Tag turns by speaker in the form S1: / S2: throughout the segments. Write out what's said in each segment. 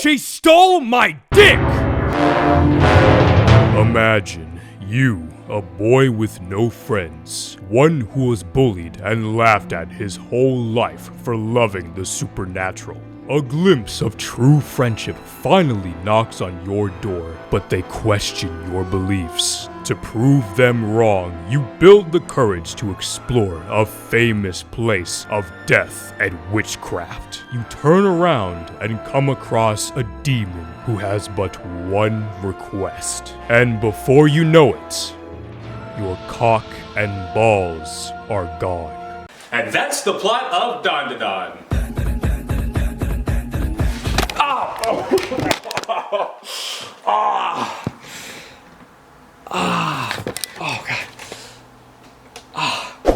S1: She stole my dick! Imagine you, a boy with no friends, one who was bullied and laughed at his whole life for loving the supernatural. A glimpse of true friendship finally knocks on your door, but they question your beliefs. To prove them wrong, you build the courage to explore a famous place of death and witchcraft. You turn around and come across a demon who has but one request. And before you know it, your cock and balls are gone.
S2: And that's the plot of Dandadan.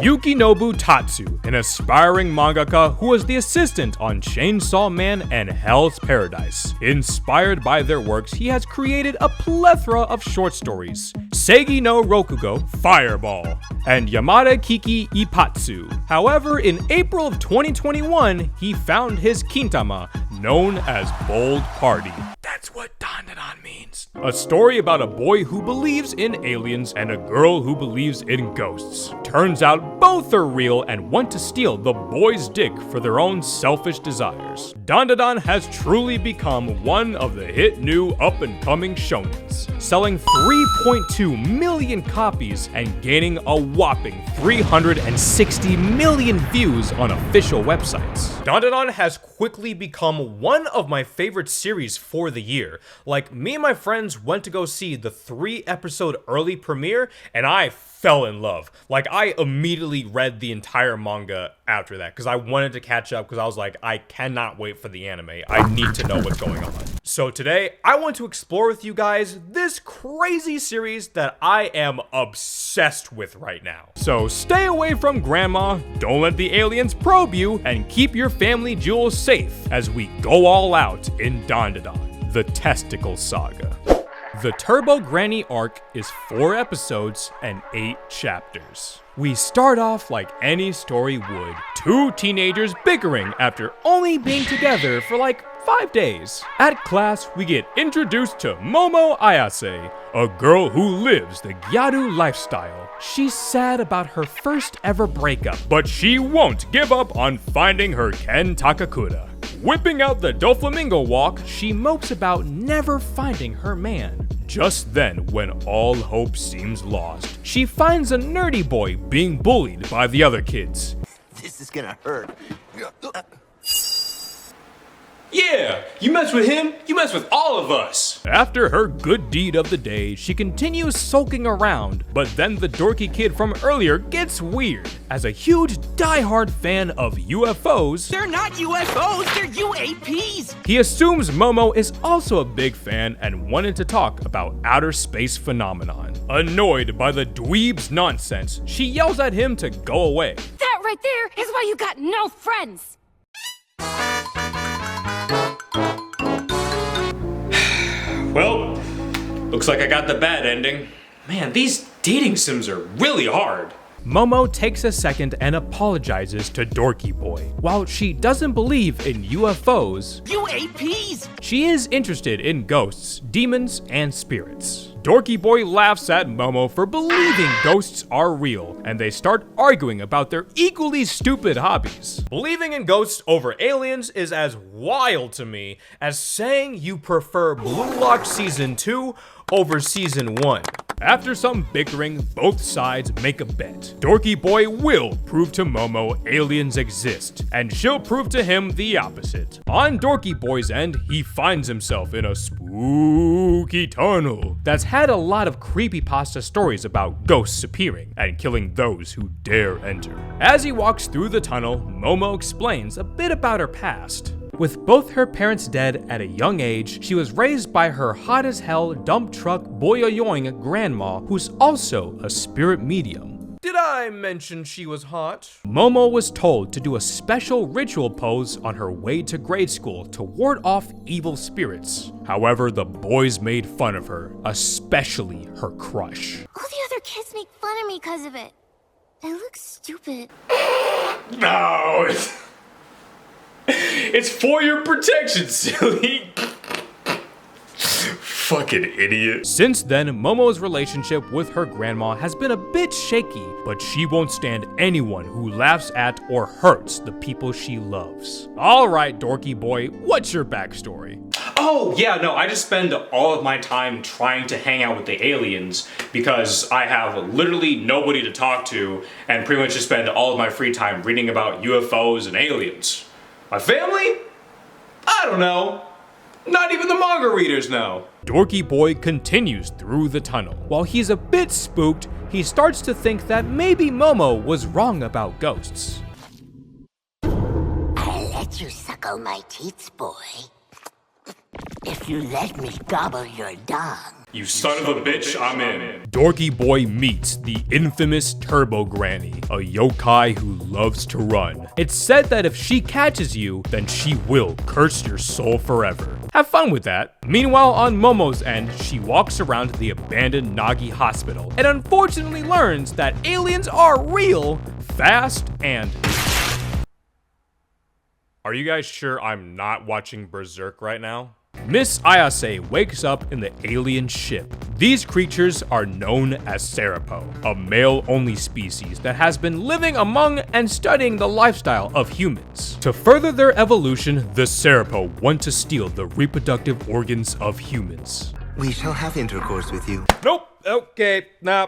S1: Yukinobu Tatsu, an aspiring mangaka who was the assistant on Chainsaw Man and Hell's Paradise. Inspired by their works, he has created a plethora of short stories. Seigi no Rokugo, Fireball, and Yamada Kiki Ipatsu. However, in April of 2021, he found his kintama, known as Bold Party. That's what Dandadan means. A story about a boy who believes in aliens and a girl who believes in ghosts. Turns out both are real and want to steal the boy's dick for their own selfish desires. Dandadan has truly become one of the hit new up-and-coming shonens, selling 3.2 million copies and gaining a whopping 360 million views on official websites. Dandadan has quickly become one of my favorite series for the year. Like, me and my friends went to go see the 3-episode early premiere, and I fell in love. Like, I immediately read the entire manga after that, because I wanted to catch up, because I was like, I cannot wait for the anime. I need to know what's going on. So today, I want to explore with you guys this crazy series that I am obsessed with right now. So stay away from grandma, don't let the aliens probe you, and keep your family jewels safe as we go all out in Dandadan, the Testicle Saga. The Turbo Granny arc is 4 episodes and 8 chapters. We start off like any story would. 2 teenagers bickering after only being together for like 5 days. At class, we get introduced to Momo Ayase, a girl who lives the gyaru lifestyle. She's sad about her first ever breakup, but she won't give up on finding her Ken Takakura. Whipping out the Doflamingo walk, she mopes about never finding her man. Just then, when all hope seems lost, she finds a nerdy boy being bullied by the other kids.
S3: This is gonna hurt.
S2: Yeah, you mess with him, you mess with all of us.
S1: After her good deed of the day, she continues sulking around, but then the dorky kid from earlier gets weird. As a huge diehard fan of UFOs,
S4: They're not UFOs, they're UAPs!
S1: he assumes Momo is also a big fan and wanted to talk about outer space phenomenon. Annoyed by the dweeb's nonsense, she yells at him to go away.
S5: That right there is why you got no friends.
S2: Well, looks like I got the bad ending. Man, these dating sims are really hard.
S1: Momo takes a second and apologizes to Dorky Boy. While she doesn't believe in UFOs,
S4: UAPs!
S1: she is interested in ghosts, demons, and spirits. Dorky Boy laughs at Momo for believing ghosts are real, and they start arguing about their equally stupid hobbies. Believing in ghosts over aliens is as wild to me as saying you prefer Blue Lock Season 2 over Season 1. After some bickering, both sides make a bet. Dorky Boy will prove to Momo aliens exist, and she'll prove to him the opposite. On Dorky Boy's end, he finds himself in a spooky tunnel that's had a lot of creepypasta stories about ghosts appearing and killing those who dare enter. As he walks through the tunnel, Momo explains a bit about her past. With both her parents dead at a young age, she was raised by her hot-as-hell dump truck boyoyoing grandma, who's also a spirit medium. Did I mention she was hot? Momo was told to do a special ritual pose on her way to grade school to ward off evil spirits. However, the boys made fun of her, especially her crush.
S5: All the other kids make fun of me because of it. I look stupid.
S2: No, it's for your protection, silly. Fucking idiot.
S1: Since then, Momo's relationship with her grandma has been a bit shaky, but she won't stand anyone who laughs at or hurts the people she loves. Alright, dorky boy, what's your backstory?
S2: Oh, yeah, no, I just spend all of my time trying to hang out with the aliens because I have literally nobody to talk to and pretty much just spend all of my free time reading about UFOs and aliens. My family? I don't know. Not even the manga readers know.
S1: Dorky boy continues through the tunnel. While he's a bit spooked, he starts to think that maybe Momo was wrong about ghosts.
S3: I'll let you suckle my teats, boy. If you let me gobble your dung.
S2: You son of a bitch, I'm in.
S1: Dorky boy meets the infamous Turbo Granny, a yokai who loves to run. It's said that if she catches you, then she will curse your soul forever. Have fun with that. Meanwhile, on Momo's end, she walks around the abandoned Nagi hospital and unfortunately learns that aliens are real, fast, and... Are you guys sure I'm not watching Berserk right now? Miss Ayase wakes up in the alien ship. These creatures are known as Serapo, a male-only species that has been living among and studying the lifestyle of humans. To further their evolution, the Serapo want to steal the reproductive organs of humans.
S6: We shall have intercourse with you.
S1: Nope. Okay. Nah.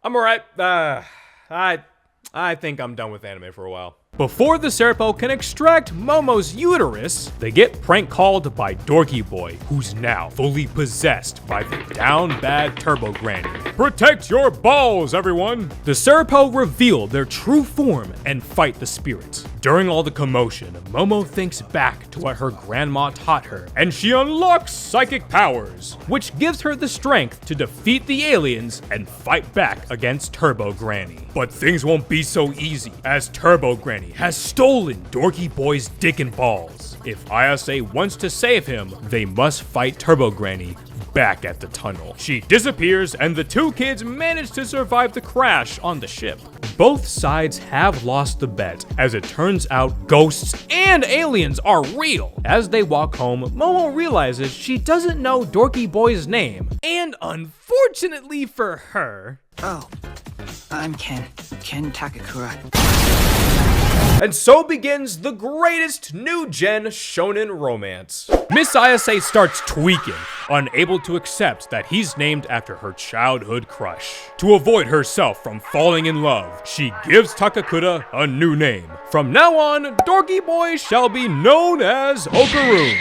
S1: I'm alright. I think I'm done with anime for a while. Before the Serapo can extract Momo's uterus, they get prank called by Dorky Boy, who's now fully possessed by the down bad Turbo Granny. Protect your balls, everyone! The Serapo reveal their true form and fight the spirits. During all the commotion, Momo thinks back to what her grandma taught her, and she unlocks psychic powers, which gives her the strength to defeat the aliens and fight back against Turbo Granny. But things won't be so easy, as Turbo Granny has stolen Dorky Boy's dick and balls. If Ayase wants to save him, they must fight Turbo Granny back at the tunnel. She disappears and the two kids manage to survive the crash on the ship. Both sides have lost the bet, as it turns out ghosts and aliens are real. As they walk home, Momo realizes she doesn't know Dorky Boy's name, and unfortunately for her...
S7: Oh, I'm Ken Takakura.
S1: And so begins the greatest new-gen shonen romance. Miss Ayase starts tweaking, unable to accept that he's named after her childhood crush. To avoid herself from falling in love, she gives Takakura a new name. From now on, Dorky Boy shall be known as Okarun.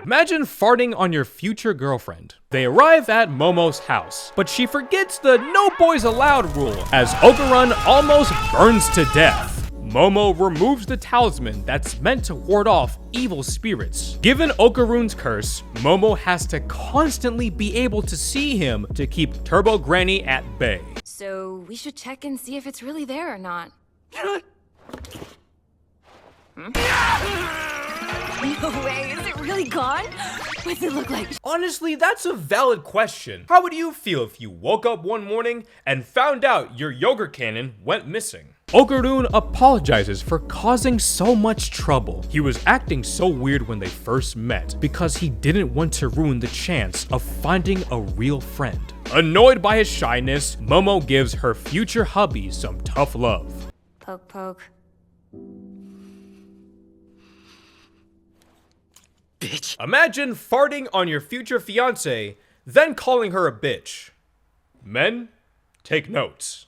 S1: Imagine farting on your future girlfriend. They arrive at Momo's house, but she forgets the no boys allowed rule as Okarun almost burns to death. Momo removes the talisman that's meant to ward off evil spirits. Given Okarun's curse, Momo has to constantly be able to see him to keep Turbo Granny at bay.
S8: So we should check and see if it's really there or not. No way, is it really gone? What's it look like?
S1: Honestly, that's a valid question. How would you feel if you woke up one morning and found out your yogurt cannon went missing? Okarun apologizes for causing so much trouble. He was acting so weird when they first met because he didn't want to ruin the chance of finding a real friend. Annoyed by his shyness, Momo gives her future hubby some tough love.
S8: Poke, poke.
S7: Bitch.
S1: Imagine farting on your future fiance, then calling her a bitch. Men, take notes.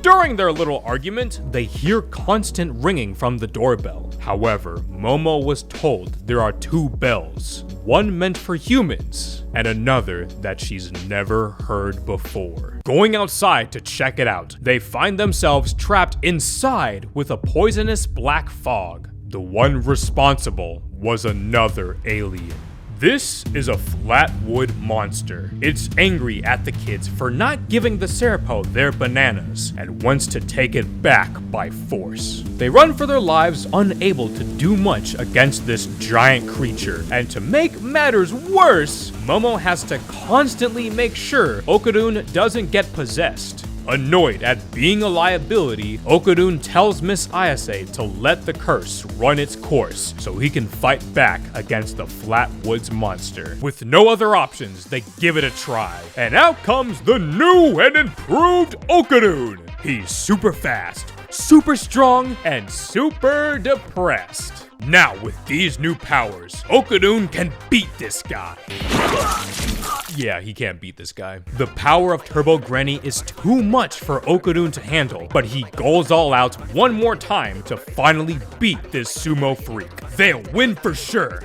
S1: During their little argument, they hear constant ringing from the doorbell. However, Momo was told there are two bells, one meant for humans, and another that she's never heard before. Going outside to check it out, they find themselves trapped inside with a poisonous black fog. The one responsible was another alien. This is a flatwood monster. It's angry at the kids for not giving the Serapo their bananas and wants to take it back by force. They run for their lives, unable to do much against this giant creature. And to make matters worse, Momo has to constantly make sure Okarun doesn't get possessed. Annoyed at being a liability, Okudun tells Miss Ayase to let the curse run its course so he can fight back against the Flatwoods monster. With no other options, they give it a try. And out comes the new and improved Okudun. He's super fast, super strong, and super depressed. Now, with these new powers, Okudun can beat this guy. Yeah, he can't beat this guy. The power of Turbo Granny is too much for Okudun to handle, but he goes all out one more time to finally beat this sumo freak. They'll win for sure.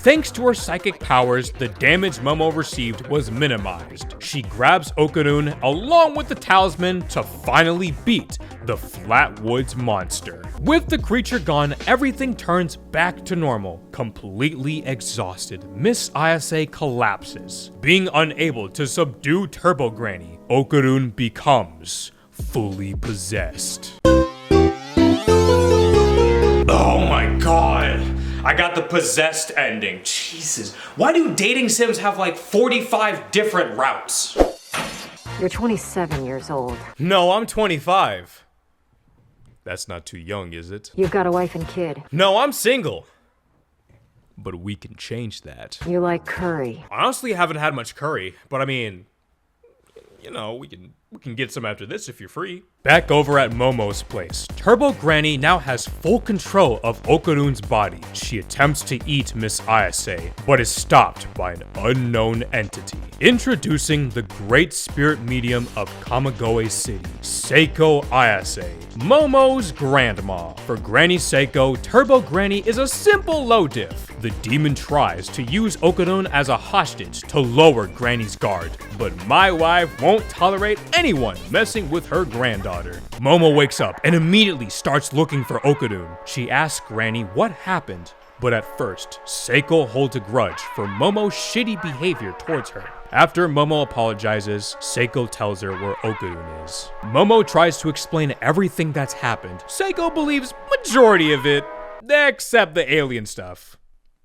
S1: Thanks to her psychic powers, the damage Momo received was minimized. She grabs Okudun along with the talisman to finally beat the Flatwoods monster. With the creature gone, everything turns back to normal. Completely exhausted, Miss Ayase collapses. Being unable to subdue Turbo Granny, Okudun becomes fully possessed.
S2: Oh my god. I got the possessed ending. Jesus. Why do dating sims have like 45 different routes?
S9: You're 27 years old.
S1: No, I'm 25. That's not too young, is it?
S9: You've got a wife and kid.
S1: No, I'm single. But we can change that.
S9: You like curry.
S1: I honestly haven't had much curry, but I mean, you know, we can get some after this if you're free. Back over at Momo's place, Turbo Granny now has full control of Okudun's body. She attempts to eat Miss Ayase, but is stopped by an unknown entity. Introducing the great spirit medium of Kamigoe City, Seiko Ayase, Momo's grandma. For Granny Seiko, Turbo Granny is a simple low diff. The demon tries to use Okudun as a hostage to lower Granny's guard, but my wife won't tolerate anyone messing with her granddaughter. Momo wakes up and immediately starts looking for Okudun. She asks Granny what happened, but at first, Seiko holds a grudge for Momo's shitty behavior towards her. After Momo apologizes, Seiko tells her where Okudun is. Momo tries to explain everything that's happened. Seiko believes majority of it, except the alien stuff.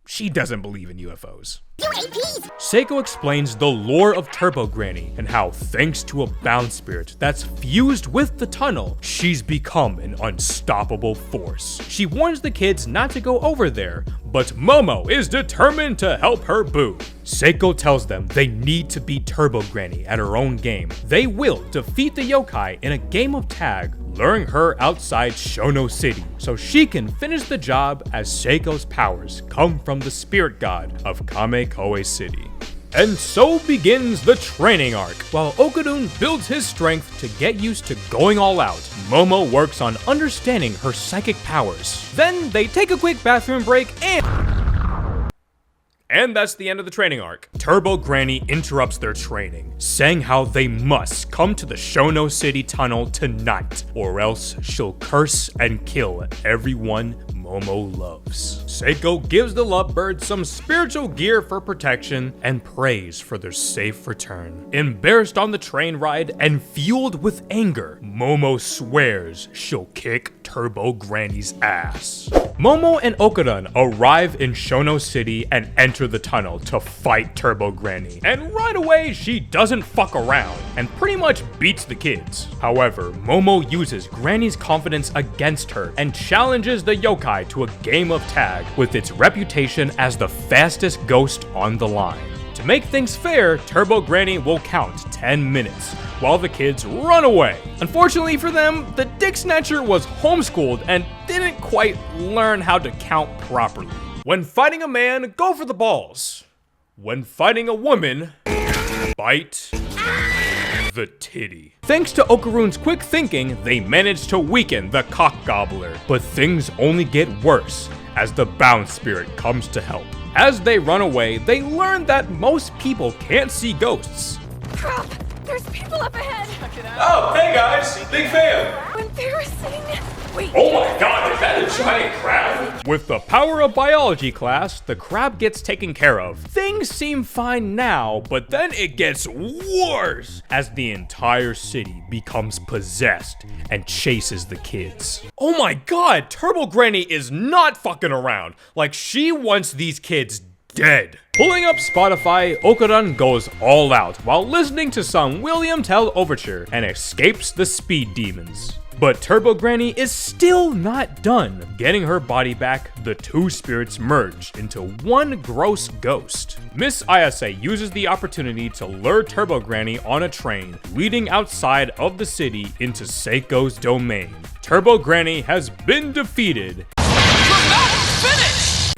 S1: She doesn't believe in UFOs.
S5: UAPs!
S1: Seiko explains the lore of Turbo Granny and how, thanks to a bound spirit that's fused with the tunnel, she's become an unstoppable force. She warns the kids not to go over there, but Momo is determined to help her boo. Seiko tells them they need to beat Turbo Granny at her own game. They will defeat the yokai in a game of tag, luring her outside Shono City so she can finish the job as Seiko's powers come from the spirit god of Kamekoe City. And so begins the training arc. While Okudun builds his strength to get used to going all out, Momo works on understanding her psychic powers. Then they take a quick bathroom break and that's the end of the training arc. Turbo Granny interrupts their training, saying how they must come to the Shono City tunnel tonight, or else she'll curse and kill everyone Momo loves. Seiko gives the lovebirds some spiritual gear for protection and prays for their safe return. Embarrassed on the train ride and fueled with anger, Momo swears she'll kick Turbo Granny's ass. Momo and Okudun arrive in Shono City and enter the tunnel to fight Turbo Granny. And right away, she doesn't fuck around and pretty much beats the kids. However, Momo uses Granny's confidence against her and challenges the yokai to a game of tag with its reputation as the fastest ghost on the line. To make things fair, Turbo Granny will count 10 minutes while the kids run away. Unfortunately for them, the Dick Snatcher was homeschooled and didn't quite learn how to count properly. When fighting a man, go for the balls. When fighting a woman, bite the titty. Thanks to Okudun's quick thinking, they managed to weaken the cock gobbler, but things only get worse as the bound spirit comes to help. As they run away, they learn that most people can't see ghosts.
S8: Crap! There's people up ahead!
S2: Oh, hey guys! Big fan!
S8: Embarrassing!
S2: Oh my god, is that a giant crab?
S1: With the power of biology class, the crab gets taken care of. Things seem fine now, but then it gets worse as the entire city becomes possessed and chases the kids. Oh my god, Turbo Granny is not fucking around. Like, she wants these kids dead. Pulling up Spotify, Okuran goes all out while listening to some William Tell overture and escapes the speed demons. But Turbo Granny is still not done. Getting her body back, the two spirits merge into one gross ghost. Miss ISA uses the opportunity to lure Turbo Granny on a train, leading outside of the city into Seiko's domain. Turbo Granny has been defeated.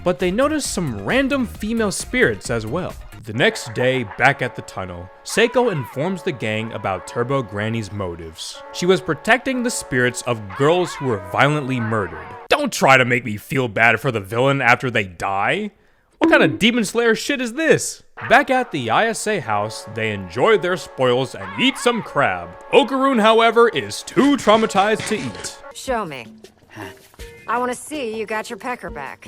S1: But they notice some random female spirits as well. The next day, back at the tunnel, Seiko informs the gang about Turbo Granny's motives. She was protecting the spirits of girls who were violently murdered. Don't try to make me feel bad for the villain after they die. What kind of Demon Slayer shit is this? Back at the ISA house, they enjoy their spoils and eat some crab. Okarun, however, is too traumatized to eat.
S9: Show me. I want to see you got your pecker back.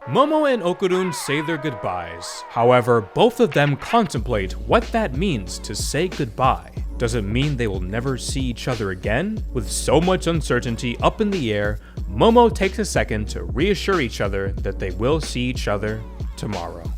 S1: Momo and Okarun say their goodbyes. However, both of them contemplate what that means to say goodbye. Does it mean they will never see each other again? With so much uncertainty up in the air, Momo takes a second to reassure each other that they will see each other tomorrow.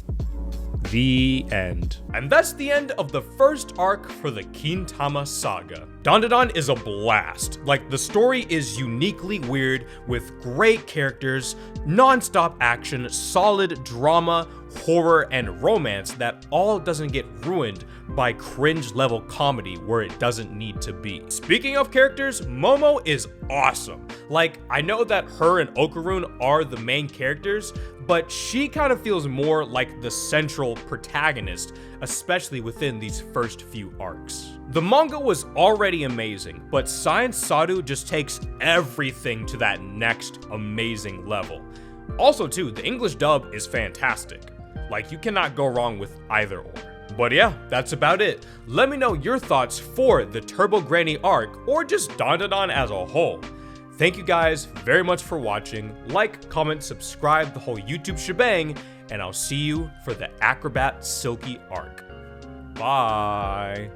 S1: The end. And that's the end of the first arc for the Kintama saga. Dandadan is a blast. Like, the story is uniquely weird with great characters, non-stop action, solid drama, horror, and romance that all doesn't get ruined by cringe level comedy where it doesn't need to be. Speaking of characters, Momo is awesome. Like, I know that her and Okarun are the main characters, but she kind of feels more like the central protagonist, especially within these first few arcs. The manga was already amazing, but Science Sadhu just takes everything to that next amazing level. Also too, the English dub is fantastic. Like, you cannot go wrong with either or. But yeah, that's about it. Let me know your thoughts for the Turbo Granny arc, or just Dandadan as a whole. Thank you guys very much for watching. Like, comment, subscribe, the whole YouTube shebang, and I'll see you for the Acrobat Silky arc. Bye.